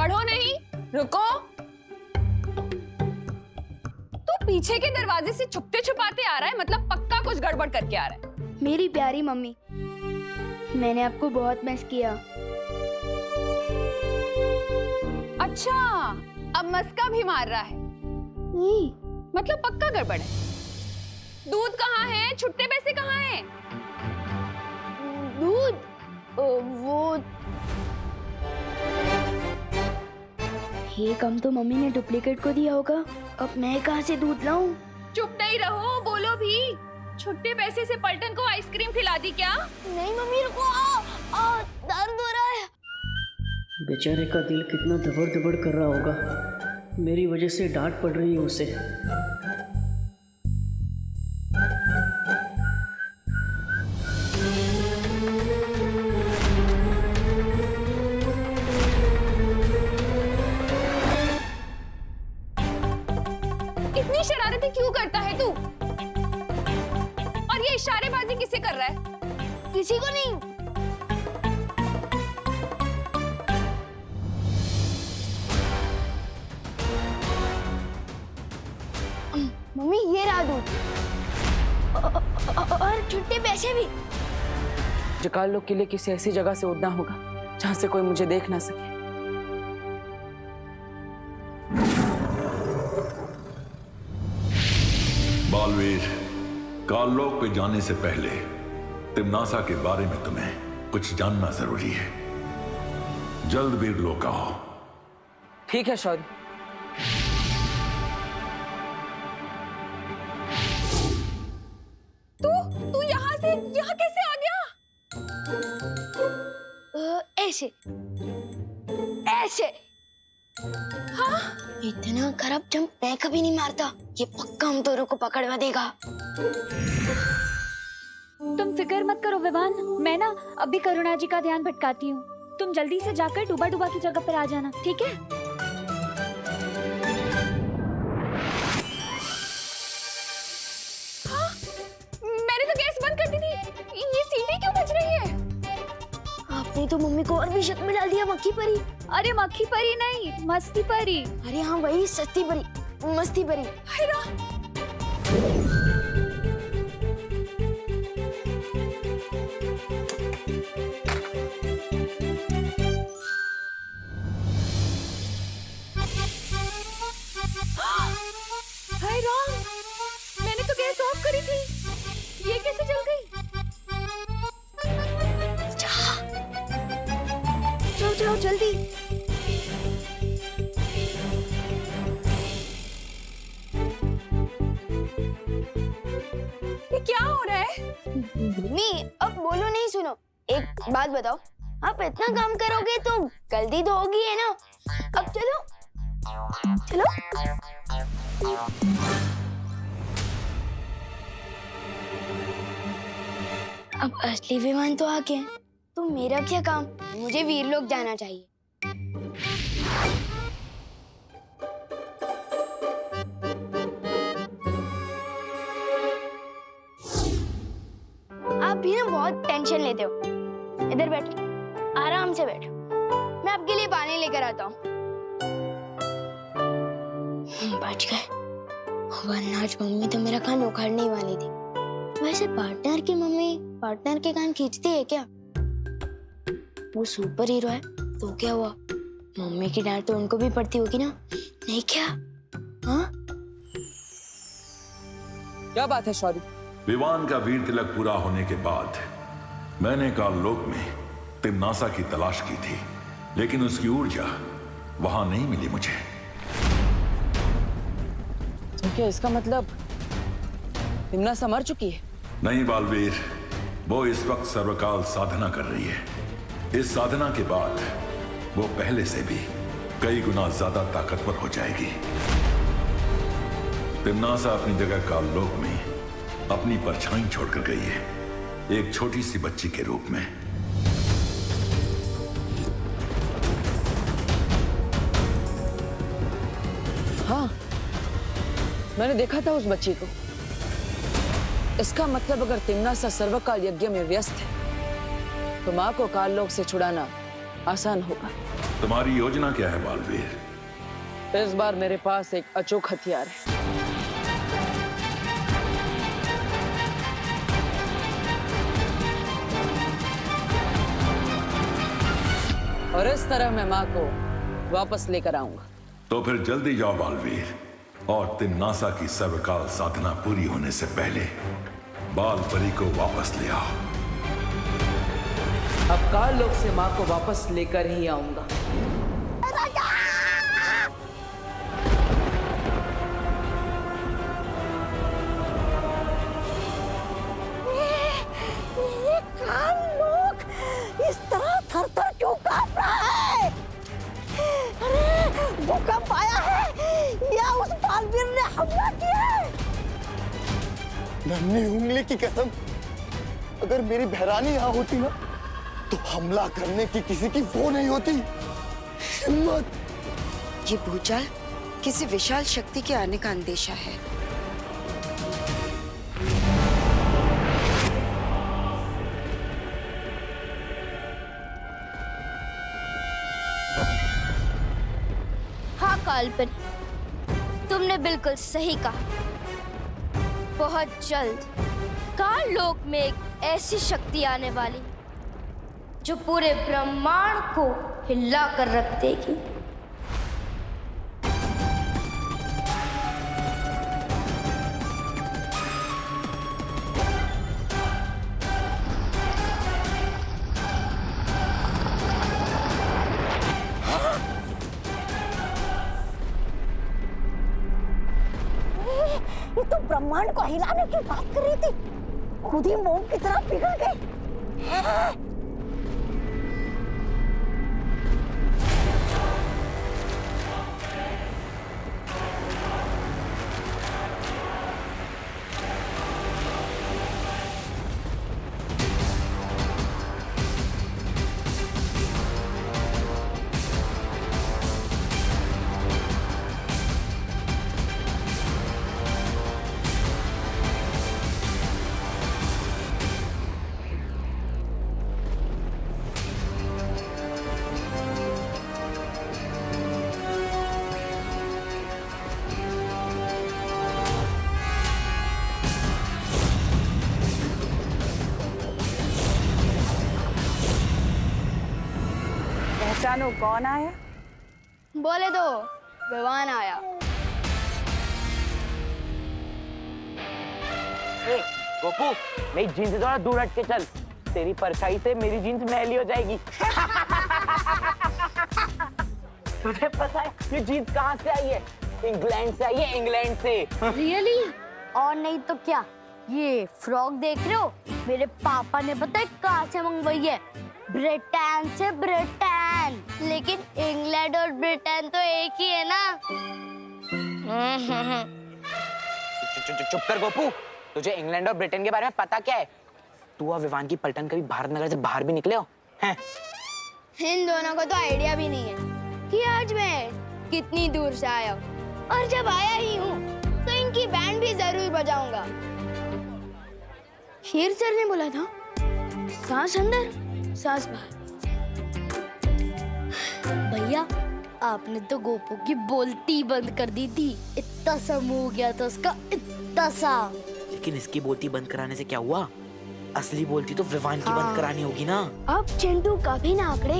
पढ़ो नहीं, रुको। तू पीछे के दरवाजे से छुपते छुपाते आ रहा है, मतलब पक्का कुछ गड़बड़ करके आ रहा है। मेरी प्यारी मम्मी, मैंने आपको बहुत मिस किया। अच्छा, अब मस्का भी मार रहा है, मतलब पक्का गड़बड़ है। दूध कहाँ है? छुट्टे पैसे कहाँ हैं? दूध वो ये कम तो मम्मी ने डुप्लीकेट को दिया होगा। अब मैं कहाँ से दूध लाऊं? चुप नहीं रहो, बोलो भी। छुट्टे पैसे से पलटन को आइसक्रीम खिला दी क्या? नहीं मम्मी, रुको, दर्द हो रहा है। बेचारे का दिल कितना धबड़ धबड़ कर रहा होगा। मेरी वजह से डांट पड़ रही है उसे। इतनी शरारतें क्यों करता है तू? और ये इशारेबाजी किसे कर रहा है? किसी को नहीं। मम्मी ये रहा दूध और छुट्टे पैसे भी। जकाल लोग के लिए किसी ऐसी जगह से उड़ना होगा जहां से कोई मुझे देख ना सके। बालवीर, काललोक पे जाने से पहले तिम्नासा के बारे में तुम्हें कुछ जानना जरूरी है। जल्द वीरलोक आओ। ठीक है शौर्य। तू यहाँ कैसे आ गया? ऐसे ऐसे। हाँ? इतना खराब जंप मैं कभी नहीं मारता। ये पक्का हम दोनों को पकड़वा देगा। तुम फिक्र मत करो विवान, मैं ना अभी करुणा जी का ध्यान भटकाती हूँ। तुम जल्दी से जाकर डूबा डूबा की जगह पर आ जाना, ठीक है? हाँ? मैंने तो गैस बंद कर दी थी। ये सीटी क्यों बज रही है? आपने तो मम्मी को और भी शक में डाल दिया। मक्खी परी। अरे मक्खी परी नहीं, मस्ती परी। अरे हाँ वही, सस्ती परी, मस्ती परी। हाय राम। हाय राम, मैंने तो गैस ऑफ करी थी, ये कैसे जल गई? चलो चलो जल्दी। ये क्या हो रहा है? मम्मी अब बोलो नहीं, सुनो। एक बात बताओ, आप इतना काम करोगे तो गलती तो होगी है ना? अब चलो चलो। अब असली विमान तो आ गया है, तो मेरा क्या काम? मुझे वीरलोक जाना चाहिए। आप भी ना बहुत टेंशन लेते हो। इधर बैठो, आराम से बैठो, मैं आपके लिए पानी लेकर आता हूँ। बच गए, वरना आज मम्मी तो मेरा कान उखाड़ने ही वाली थी। वैसे पार्टनर की मम्मी पार्टनर के कान खींचती है क्या? वो सुपर हीरो है तो क्या हुआ, मम्मी की डांट तो उनको भी पड़ती होगी ना, नहीं क्या? हाँ? क्या बात है शौर्य? विवान का वीर तिलक पूरा होने के बाद मैंने काललोक में तिम्नासा की तलाश की थी, लेकिन उसकी ऊर्जा वहां नहीं मिली मुझे। तो क्या इसका मतलब तिम्नासा मर चुकी है? नहीं बालवीर, वो इस वक्त सर्वकाल साधना कर रही है। इस साधना के बाद वो पहले से भी कई गुना ज्यादा ताकतवर हो जाएगी। तिम्नासा अपनी जगह काललोक में अपनी परछाई छोड़कर गई है, एक छोटी सी बच्ची के रूप में। हाँ, मैंने देखा था उस बच्ची को। इसका मतलब अगर तिम्नासा सर्वकाल यज्ञ में व्यस्त है तो माँ को काललोक से छुड़ाना आसान होगा। तुम्हारी योजना क्या है बालवीर? इस बार मेरे पास एक अचूक हथियार है। और इस तरह मैं माँ को वापस लेकर आऊंगा। तो फिर जल्दी जाओ बालवीर, और तिन्नासा की सर्वकाल साधना पूरी होने से पहले बाल परी को वापस ले आओ। अब काल लोक से माँ को वापस लेकर ही आऊंगा। ये काल लोक इस तरह थर-थर क्यों कांप रहा है? अरे भूकंप आया है या उस बालवीर ने हमला किया है? नन्ही उंगली की कसम, अगर मेरी बहरानी यहाँ होती ना तो हमला करने की किसी की वो नहीं होती हिम्मत। ये भूचाल किसी विशाल शक्ति के आने का अंदेशा है। हाँ कालपरी, तुमने बिल्कुल सही कहा। बहुत जल्द काल लोक में एक ऐसी शक्ति आने वाली जो पूरे ब्रह्मांड को हिला कर रख देगी। ये तो ब्रह्मांड को हिलाने की बात कर रही थी, खुद ही मोम की तरह पिघल गई। पहचानो कौन आया? बोले दो, विवान आया। गोपू, मेरी जीन्स से थोड़ा दूर हट के चल, तेरी परछाई से मेरी जीन्स मैली हो जाएगी। तुझे पता है ये जीन्स कहाँ से आई है? इंग्लैंड से आई है, इंग्लैंड से। रियली? और नहीं तो क्या, ये फ्रॉक देख रहे हो, मेरे पापा ने पता है कहाँ से मंगवाई है? ब्रिटेन से। ब्रिटेन, लेकिन इंग्लैंड और ब्रिटेन तो एक ही है ना। चुप कर गोपू, तुझे इंग्लैंड और ब्रिटेन के बारे में पता क्या है? तू और विवान की पलटन कभी भारत नगर से बाहर भी निकले हो? हैं? इन दोनों को तो आइडिया भी नहीं है कि आज मैं कितनी दूर से आया हूँ, और जब आया ही हूँ तो इनकी बैंड भी जरूर बजाऊंगा। शेर सर ने बोला था, सांस अंदर सांस बाहर। भैया, आपने तो गोपू की बोलती बंद कर दी थी। इतना सा मुंह हो गया था उसका, इतना सा। लेकिन इसकी बोलती बंद कराने से क्या हुआ? असली बोलती तो विवान की बंद करानी होगी ना। अब चिंटू कभी ना आंकड़े,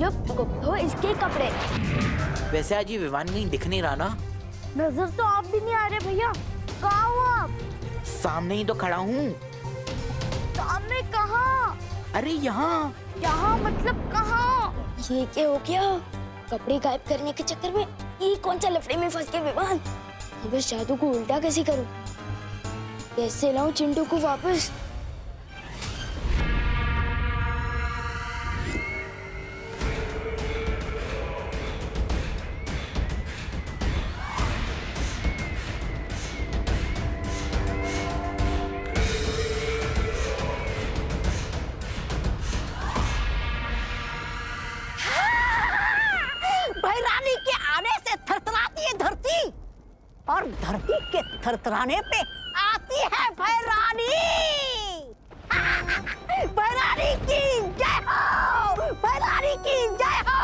ये तो इसके कपड़े। वैसे आज ये विवान कहीं दिख नहीं रहा ना? नजर तो आप भी नहीं आ रहे भैया, कहाँ हो आप? सामने ही तो खड़ा हूँ। सामने कहाँ? अरे यहाँ। यहाँ मतलब कहाँ? ये क्या हो गया? कपड़े गायब करने के चक्कर में ये कौन सा लफड़े में फंस गए विवान? अब इस जादू को उल्टा कैसे करूं? कैसे लाऊं चिंटू को वापस? भैरानी के आने से थरथराती है धरती, और धरती के थरथराने पे आती है भैरानी। भैरानी की जय हो, भैरानी की जय हो।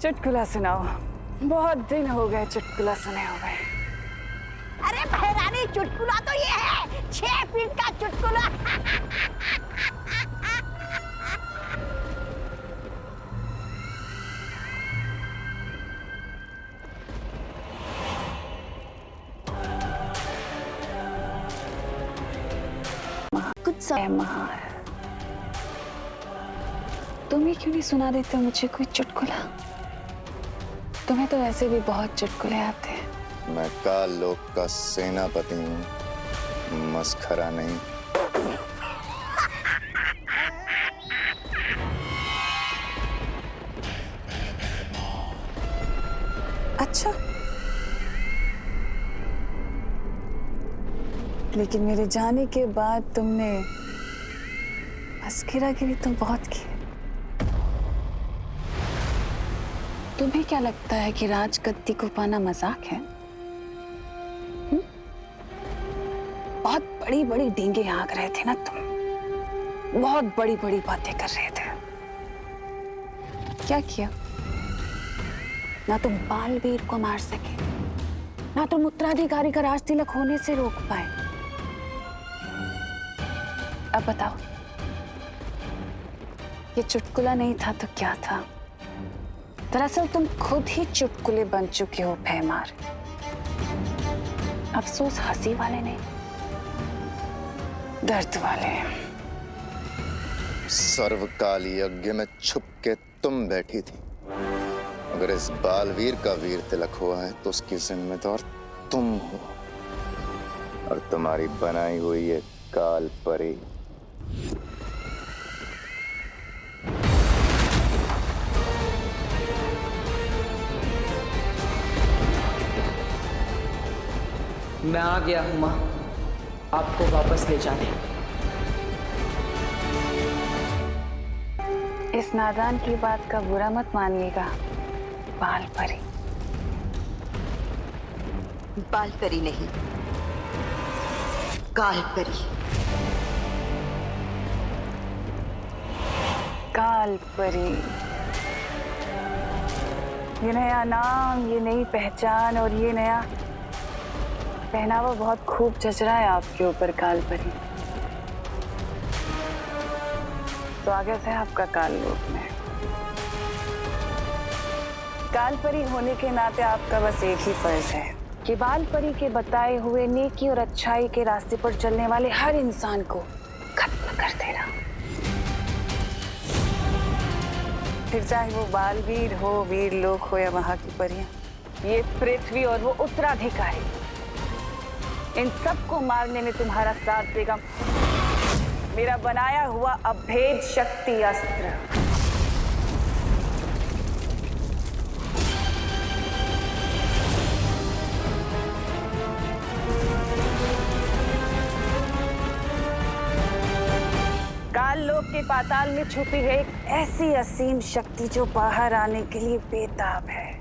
चुटकुला सुनाओ, बहुत दिन हो गए चुटकुला सुने हुए। अरे बहरानी, चुटकुला तो ये है 6 फीट का चुटकुला। कुछ महार, तुम ही क्यों नहीं सुना देते मुझे कोई चुटकुला? तुम्हें तो वैसे भी बहुत चुटकुले आते हैं। मैं काल लोक का सेनापति हूँ, मस्खरा नहीं। अच्छा, लेकिन मेरे जाने के बाद तुमने मस्खरागिरी तो बहुत की। तुम्हें क्या लगता है कि राजगद्दी को पाना मजाक है? बहुत बड़ी बड़ी डींगे हाँक रहे थे ना तुम, बहुत बड़ी बड़ी बातें कर रहे थे। क्या किया? ना तुम बालवीर को मार सके, ना तुम उत्तराधिकारी का राज तिलक होने से रोक पाए। अब बताओ, ये चुटकुला नहीं था तो क्या था? दरअसल तुम खुद ही चुटकुले बन चुके हो भैमार। अफसोस हंसी वाले नहीं, दर्द वाले। सर्वकाल यज्ञ में छुप के तुम बैठी थी। अगर इस बालवीर का वीर तिलक हुआ है तो उसकी जिम्मेदार तुम हो, और तुम्हारी बनाई हुई ये काल परी। मैं आ गया हूं मां, आपको वापस ले जाने। इस नादान की बात का बुरा मत मानिएगा बाल परी। बाल परी नहीं, काल परी। काल परी, ये नया नाम, ये नई पहचान और ये नया पहनावा बहुत खूब जच रहा है आपके ऊपर काल परी। स्वागत है आपका काल लोक में। काल परी होने के नाते आपका बस एक ही फर्ज है कि बाल परी के बताए हुए नेकी और अच्छाई के रास्ते पर चलने वाले हर इंसान को खत्म कर देना। फिर चाहे वो बालवीर हो, वीर लोक हो या वहां की परियां, ये पृथ्वी और वो उत्तराधिकारी, इन सबको मारने में तुम्हारा साथ देगा मेरा बनाया हुआ अभेद शक्ति अस्त्र। काल लोक के पाताल में छुपी है एक ऐसी असीम शक्ति जो बाहर आने के लिए बेताब है।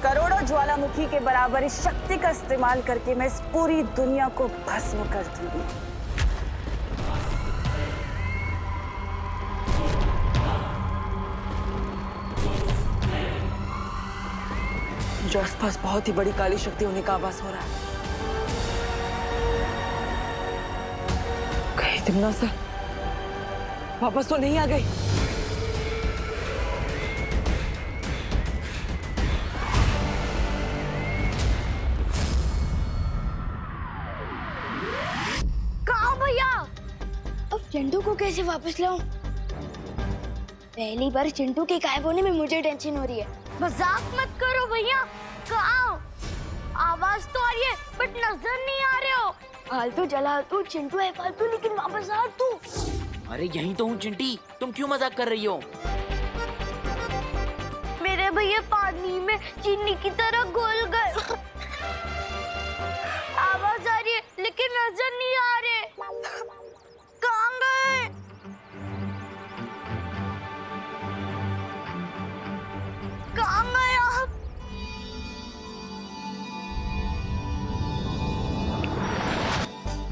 करोड़ों ज्वालामुखी के बराबर इस शक्ति का इस्तेमाल करके मैं इस पूरी दुनिया को भस्म कर दूंगी। जो आसपास बहुत ही बड़ी काली शक्ति होने का आभास हो रहा है। कहीं तिमना से वापस तो नहीं आ गई? कहाँ भैया? अब चिंटू को कैसे वापस लाऊं? पहली बार चिंटू के गायब होने में मुझे टेंशन हो रही है। मजाक मत करो भैया, कहाँ? आवाज तो आ रही है बट नजर नहीं आ रहे हो। फालतू जला तू, चिंटू है फालतू, लेकिन वापस आ तू। अरे यहीं तो हूँ चिंटी, तुम क्यों मजाक कर रही हो? मेरे भैया पानी में चीनी की तरह घुल गए। आवाज आ रही है लेकिन नजर नहीं आ रहे। कहाँ गए? कहाँ गए आप?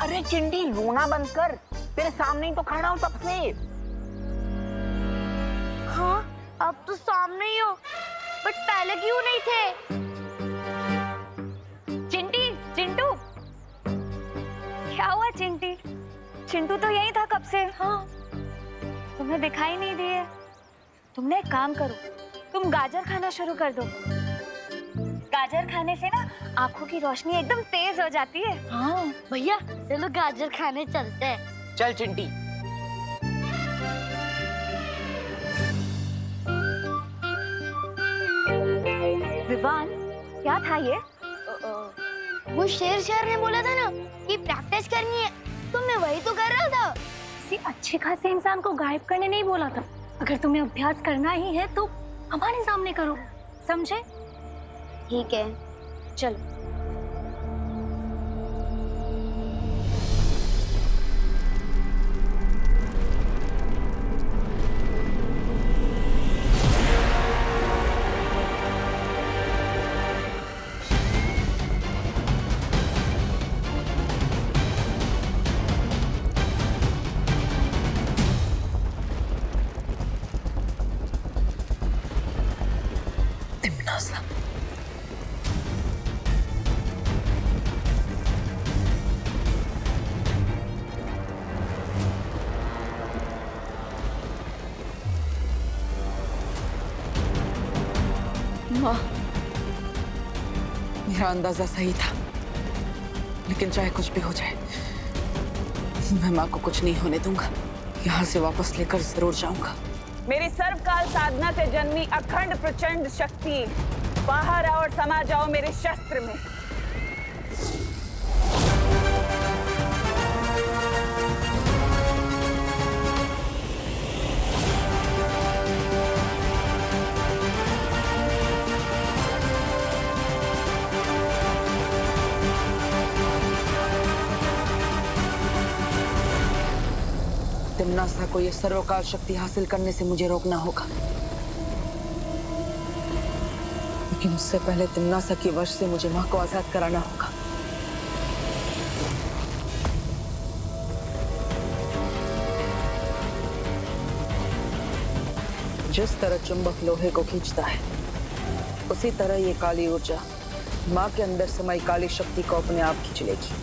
अरे चिंटी, रोना बंद कर, तेरे सामने ही तो खड़ा हूँ तब से। हाँ, अब तो सामने ही हो, बट पहले क्यों नहीं थे? चिंटी, चिंटू, क्या हुआ चिंटी? चिंटू तो यही था कब से। हाँ, तुम्हें दिखाई नहीं दिए। तुमने एक काम करो, तुम गाजर खाना शुरू कर दो। गाजर खाने से ना आंखों की रोशनी एकदम तेज हो जाती है। हाँ भैया, चलो गाजर खाने चलते हैं। चल चिंटी। विवान, क्या था ये? वो शेर ने बोला था ना कि प्रैक्टिस करनी है, तो मैं वही तो कर रहा था। किसी अच्छे खासे इंसान को गायब करने नहीं बोला था। अगर तुम्हें अभ्यास करना ही है तो हमारे सामने करो, समझे? ठीक है, चलो। माँ, मेरा अंदाजा सही था, लेकिन चाहे कुछ भी हो जाए, मैं माँ को कुछ नहीं होने दूंगा। यहाँ से वापस लेकर जरूर जाऊंगा। मेरी सर्वकाल साधना से जन्मी अखंड प्रचंड शक्ति, बाहर आओ और समा जाओ मेरे शस्त्र में। तिम्नासा को ये सर्वकाल शक्ति हासिल करने से मुझे रोकना होगा, लेकिन उससे पहले तिम्नासा के वश से मुझे माँ को आजाद कराना होगा। जिस तरह चुंबक लोहे को खींचता है, उसी तरह ये काली ऊर्जा माँ के अंदर समाई काली शक्ति को अपने आप खींच लेगी।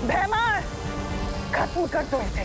भैमार, खत्म कर दो इसे।